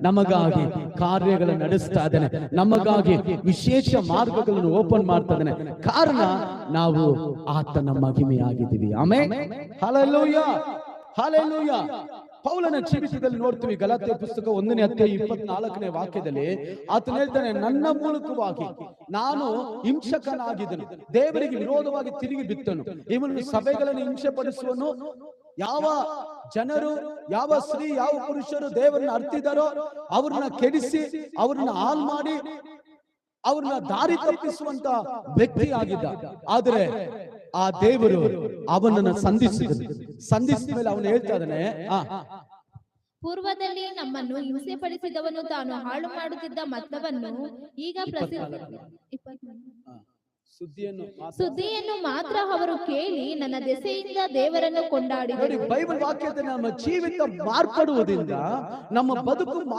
ನಮಗಾಗಿ ಕಾರ್ಯಗಳನ್ನು ನಡೆಸ್ತಾ ಇದ್ದಾನೆ, ನಮಗಾಗಿ ವಿಶೇಷ ಮಾರ್ಗಗಳನ್ನು ಓಪನ್ ಮಾಡ್ತಾ ಇದ್ದಾನೆ. ಕಾರಣ ನಾವು ಆತನ ಮಹಿಮೆಯಾಗಿದ್ದೀವಿ. ಆಮೆನ್. Hallelujah, hallelujah. ಪೌಲನ ಜೀವಿತದಲ್ಲಿ ನೋಡ್ತೀವಿ, ಗಲಾತ್ಯ ಪುಸ್ತಕ 1ನೇ ಅಧ್ಯಾಯ 24ನೇ ವಾಕ್ಯದಲ್ಲಿ ಆತನು ಹೇಳ್ತಾನೆ, ನನ್ನ ಮೂಲಕವಾಗಿ ನಾನು ಹಿಂಸಕನಾಗಿದ್ದನು, ದೇವರಿಗೆ ವಿರೋಧವಾಗಿ ತಿರುಗಿ ಬಿತ್ತನು, ಇವನು ಸಭೆಗಳನ್ನು ಹಿಂಸೆ ಪಡಿಸುವನು. ಯಾವ ಜನರು, ಯಾವ ಸ್ತ್ರೀ, ಯಾವ ಪುರುಷರು ದೇವರನ್ನ ಅರ್ತಿದಾರೋ ಅವ್ರನ್ನ ಕೆಡಿಸಿ, ಅವ್ರನ್ನ ಹಾಳು ಮಾಡಿ, ಅವ್ರನ್ನ ದಾರಿ ತಪ್ಪಿಸುವಂತ ವ್ಯಕ್ತಿ ಆಗಿದ್ದ. ಆದರೆ ಆ ದೇವರು ಅವನನ್ನ ಸಂಧಿಸಿದ ಮೇಲೆ ಅವನು ಹೇಳ್ತಾ ಇದ್ದಾನೆ, ಪೂರ್ವದಲ್ಲಿ ನಮ್ಮನ್ನು ಹಿಂಸೆ ಪಡಿಸಿದವನು ತಾನು ಹಾಳು ಮಾಡುತ್ತಿದ್ದ ಮತವನ್ನು ಈಗ ಸುದ್ದಿಯನ್ನು ಮಾತ್ರ ಅವರು ಕೇಳಿ ನನ್ನ ದೆಸೆಯಿಂದ ದೇವರನ್ನು ಕೊಂಡಾಡಿದರು. ಬೈಬಲ್ ವಾಕ್ಯದ ನಮ್ಮ ಜೀವಿತ ಮಾರ್ಪಡುವುದರಿಂದ ನಮ್ಮ ಬದುಕು